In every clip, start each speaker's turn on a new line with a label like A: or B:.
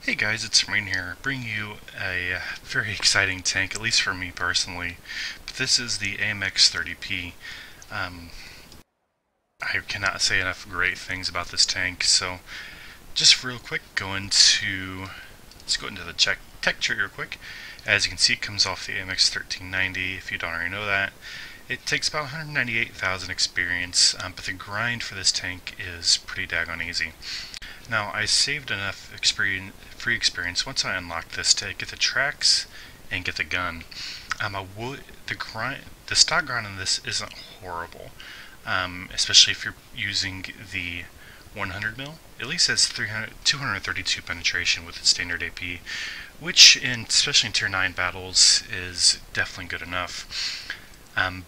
A: Hey guys, it's Marine here, bringing you a very exciting tank, at least for me personally. But this is the AMX 30P. I cannot say enough great things about this tank, so just real quick, let's go into the tech chart real quick. As you can see, it comes off the AMX 1390, if you don't already know that. It takes about 198,000 experience, but the grind for this tank is pretty daggone easy. Now, I saved enough free experience once I unlocked this to get the tracks and get the gun. The stock grind on this isn't horrible, especially if you're using the 100 mil. At least has 232 penetration with its standard AP, which, especially in tier 9 battles, is definitely good enough.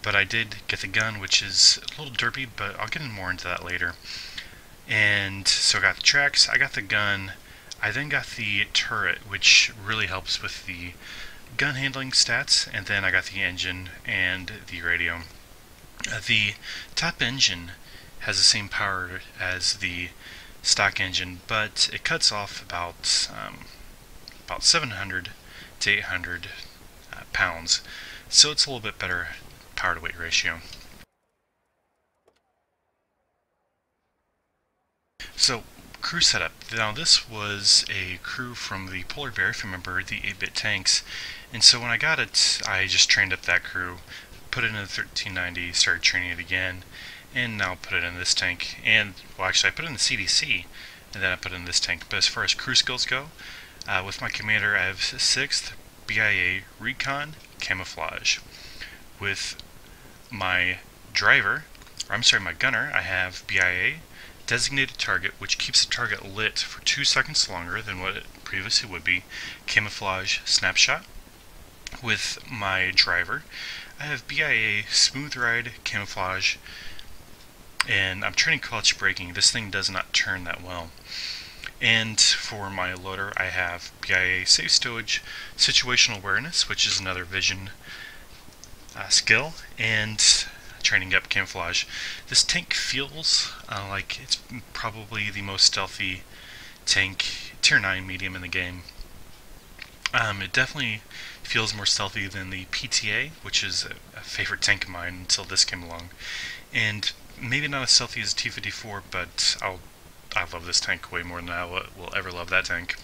A: But I did get the gun, which is a little derpy, but I'll get more into that later. And so I got the tracks, I got the gun, I then got the turret, which really helps with the gun handling stats, and then I got the engine and the radio. The top engine has the same power as the stock engine, but it cuts off about 700 to 800 pounds, so it's a little bit better power to weight ratio. So, crew setup. Now this was a crew from the Polar Bear, if you remember, the 8-bit tanks. And so when I got it, I just trained up that crew, put it in the 1390, started training it again, and now put it in this tank. And, well, actually I put it in the CDC, and then I put it in this tank. But as far as crew skills go, with my commander I have 6th, BIA, Recon, Camouflage. With my my gunner, I have BIA, Designated Target, which keeps the target lit for 2 seconds longer than what it previously would be, Camouflage, Snapshot. With my driver, I have BIA, Smooth Ride, Camouflage, and I'm training clutch braking. This thing does not turn that well. And for my loader, I have BIA, Safe Stowage, Situational Awareness, which is another vision skill, and training up Camouflage. This tank feels like it's probably the most stealthy tank, tier 9 medium in the game. It definitely feels more stealthy than the PTA, which is a favorite tank of mine until this came along. And maybe not as stealthy as T-54, but I love this tank way more than I will ever love that tank.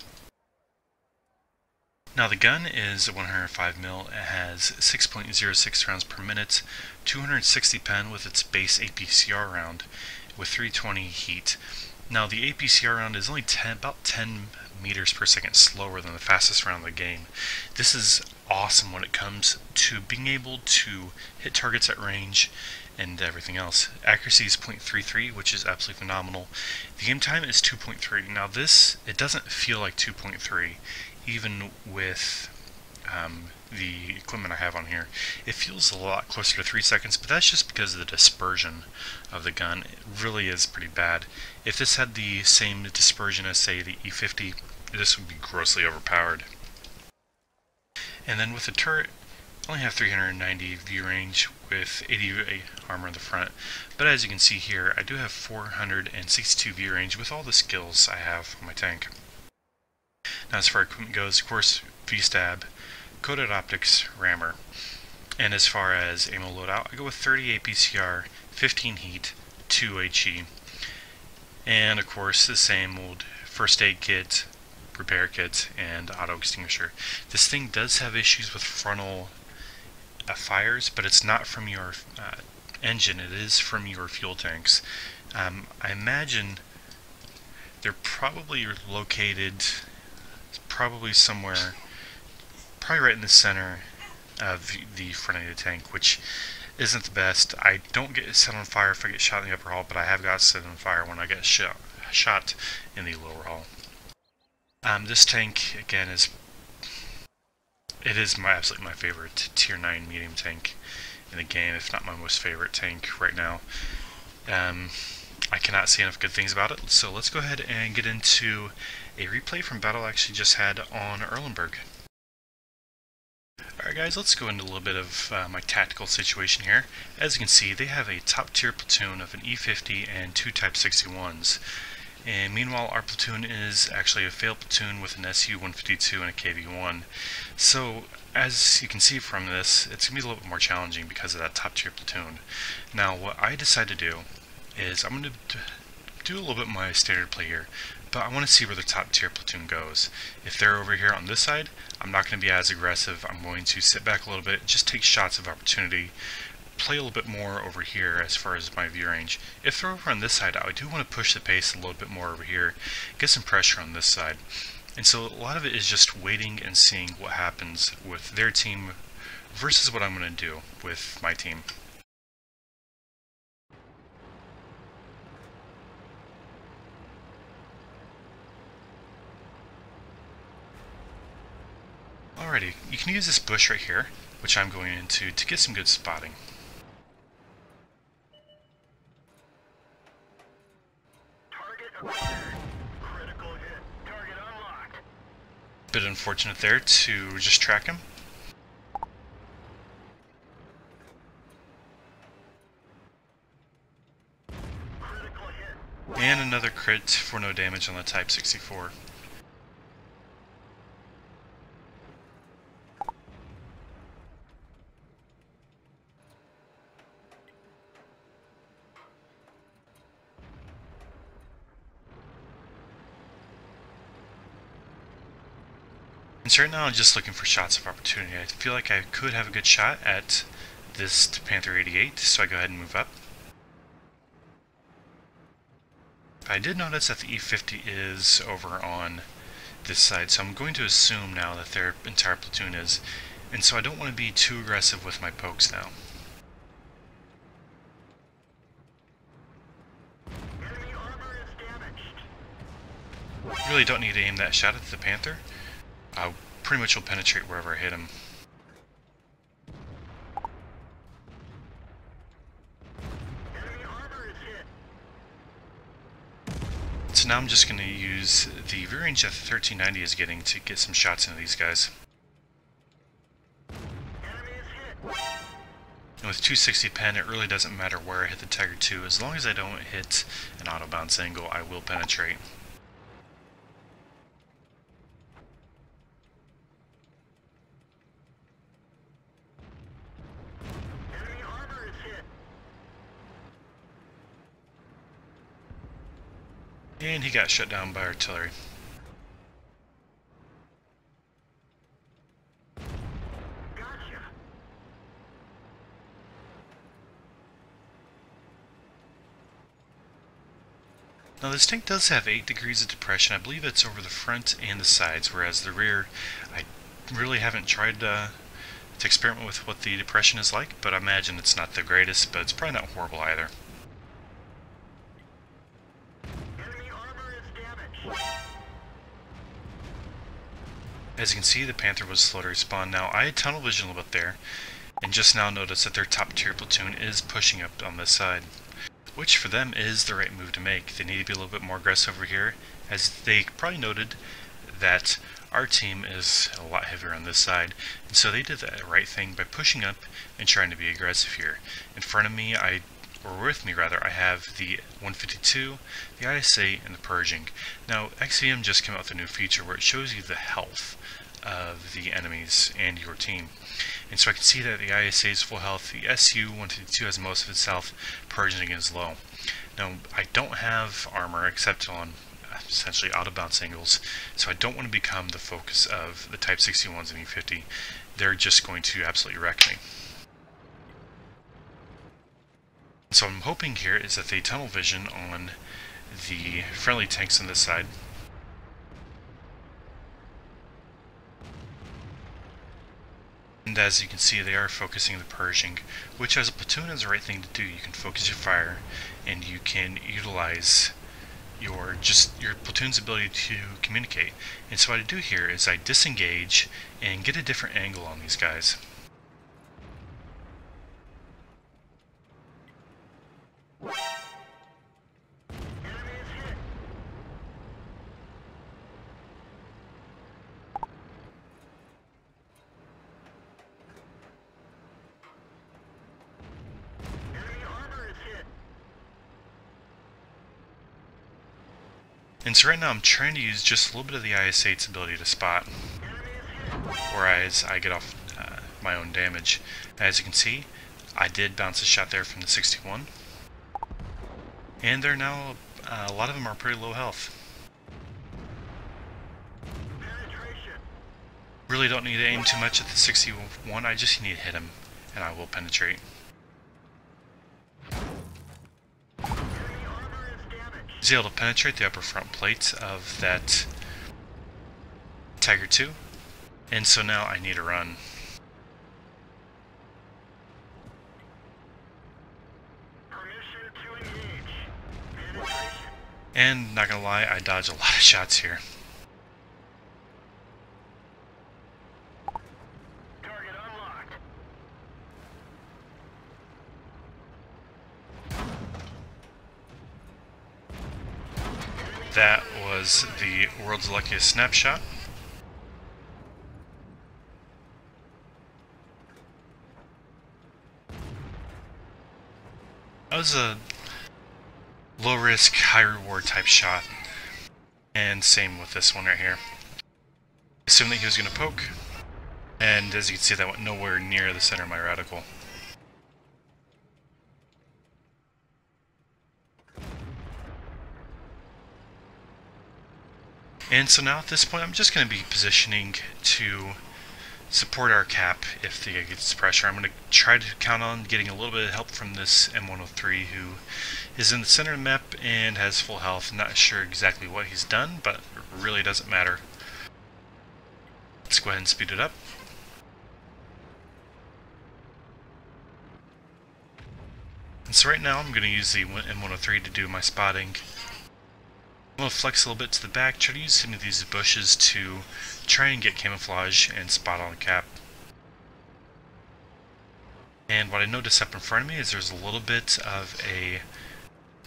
A: Now the gun is 105 mil. It has 6.06 rounds per minute, 260 pen with its base APCR round, with 320 heat. Now the APCR round is only about 10 meters per second slower than the fastest round in the game. This is awesome when it comes to being able to hit targets at range and everything else. Accuracy is 0.33, which is absolutely phenomenal. The game time is 2.3. Now this, it doesn't feel like 2.3. Even with the equipment I have on here. It feels a lot closer to 3 seconds, but that's just because of the dispersion of the gun. It really is pretty bad. If this had the same dispersion as, say, the E50, this would be grossly overpowered. And then with the turret, I only have 390 view range with 80 armor in the front, but as you can see here, I do have 462 view range with all the skills I have on my tank. Now as far as equipment goes, of course, V-stab, coated optics, rammer. And as far as ammo loadout, I go with 30 APCR, 15 heat, 2 HE. And of course the same old first aid kit, repair kit, and auto extinguisher. This thing does have issues with frontal fires, but it's not from your engine, it is from your fuel tanks. I imagine they're probably located somewhere, probably right in the center of the front end of the tank, which isn't the best. I don't get set on fire if I get shot in the upper hull, but I have got set on fire when I get shot in the lower hull. This tank, again, is absolutely my favorite tier 9 medium tank in the game, if not my most favorite tank right now. I cannot say enough good things about it, so let's go ahead and get into a replay from battle I actually just had on Erlenberg. Alright guys, let's go into a little bit of my tactical situation here. As you can see, they have a top tier platoon of an E50 and 2 Type 61s. And meanwhile, our platoon is actually a failed platoon with an SU-152 and a KV-1. So, as you can see from this, it's going to be a little bit more challenging because of that top tier platoon. Now, what I decided to do is I'm going to do a little bit my standard play here, but I want to see where the top tier platoon goes. If they're over here on this side, I'm not going to be as aggressive. I'm going to sit back a little bit, just take shots of opportunity, play a little bit more over here as far as my view range. If they're over on this side, I do want to push the pace a little bit more over here, get some pressure on this side. And so a lot of it is just waiting and seeing what happens with their team versus what I'm going to do with my team. Alrighty, you can use this bush right here, which I'm going into, to get some good spotting.
B: Target acquired. Critical hit. Target unlocked.
A: Bit unfortunate there to just track him.
B: Critical hit.
A: And another crit for no damage on the Type 64. And so right now I'm just looking for shots of opportunity. I feel like I could have a good shot at this Panther 88, so I go ahead and move up. I did notice that the E50 is over on this side, so I'm going to assume now that their entire platoon is, and so I don't want to be too aggressive with my pokes now.
B: Enemy armor is damaged.
A: Really don't need to aim that shot at the Panther. I pretty much will penetrate wherever I hit him.
B: Enemy armor is hit.
A: So now I'm just going to use the view range that the 1390 is getting to get some shots into these guys.
B: Enemy is hit.
A: And with 260 pen, it really doesn't matter where I hit the Tiger II. As long as I don't hit an auto bounce angle, I will penetrate.
B: Enemy armor is hit.
A: And he got shut down by artillery.
B: Gotcha.
A: Now this tank does have 8 degrees of depression. I believe it's over the front and the sides, whereas the rear, I really haven't tried to experiment with what the depression is like, but I imagine it's not the greatest, but it's probably not horrible either.
B: Enemy armor is damaged.
A: As you can see, the Panther was slow to respawn. Now, I had tunnel vision a little bit there, and just now noticed that their top tier platoon is pushing up on this side, which for them is the right move to make. They need to be a little bit more aggressive over here, as they probably noted that our team is a lot heavier on this side, and so they did the right thing by pushing up and trying to be aggressive here. In front of me, or with me rather, I have the 152, the ISA, and the Purging. Now, XVM just came out with a new feature where it shows you the health of the enemies and your team. And so I can see that the ISA is full health, the SU-152 has most of its health, Purging is low. Now, I don't have armor except on essentially out of bounce angles, so I don't want to become the focus of the Type 61s and E50. They're just going to absolutely wreck me. So what I'm hoping here is that they tunnel vision on the friendly tanks on this side. And as you can see, they are focusing the Purging, which as a platoon is the right thing to do. You can focus your fire, and you can utilize your platoon's ability to communicate. And so what I do here is I disengage and get a different angle on these guys.
B: Enemy is hit. Enemy armor is hit.
A: And so right now I'm trying to use just a little bit of the IS-8's ability to spot, whereas I get off my own damage. As you can see, I did bounce a shot there from the 61, and they're now, a lot of them are pretty low health. Really don't need to aim too much at the 61, I just need to hit him, and I will penetrate. He's able to penetrate the upper front plate of that Tiger II, and so now I need to run. And not gonna lie, I dodge a lot of shots here.
B: Target unlocked.
A: That was the world's luckiest snapshot. That was a low risk, high reward type shot. And same with this one right here. Assumed that he was going to poke, and as you can see, that went nowhere near the center of my reticle. And so now at this point, I'm just going to be positioning to support our cap if the gets pressure. I'm going to try to count on getting a little bit of help from this M103 who is in the center of the map and has full health. Not sure exactly what he's done, but it really doesn't matter. Let's go ahead and speed it up. And so right now I'm going to use the M103 to do my spotting. I'm going to flex a little bit to the back, try to use some of these bushes to try and get camouflage and spot on the cap. And what I notice up in front of me is there's a little bit of a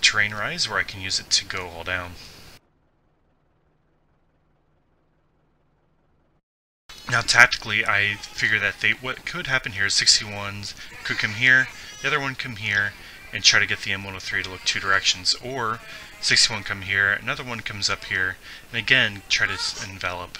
A: terrain rise where I can use it to go all down. Now tactically, I figure that what could happen here is 61s could come here, the other one come here, and try to get the M103 to look two directions, or 61 come here, another one comes up here, and again try to envelop.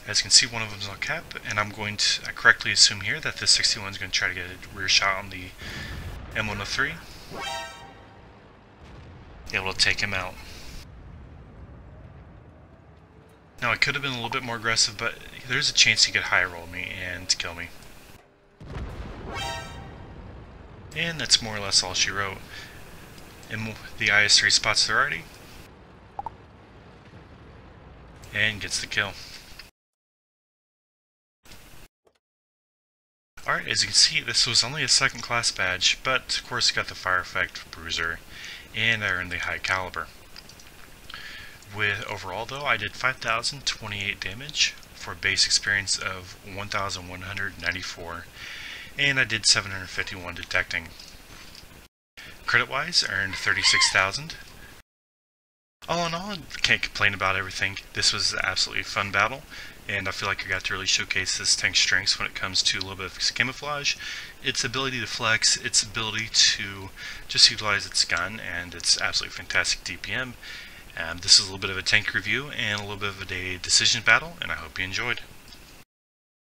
A: As you can see, one of them is on cap, and I'm going to correctly assume here that this 61 is going to try to get a rear shot on the M103. Able to take him out. Now I could have been a little bit more aggressive, but there's a chance he could high roll me and kill me. And that's more or less all she wrote. And the IS-3 spots the already and gets the kill. Alright, as you can see, this was only a second class badge, but of course got the fire effect bruiser, and I earned the high caliber. With overall though, I did 5,028 damage for a base experience of 1,194, and I did 751 detecting. Credit wise, earned 36,000. All in all, I can't complain about everything. This was an absolutely fun battle, and I feel like I got to really showcase this tank's strengths when it comes to a little bit of camouflage, its ability to flex, its ability to just utilize its gun, and its absolutely fantastic DPM. This is a little bit of a tank review and a little bit of a decision battle, and I hope you enjoyed.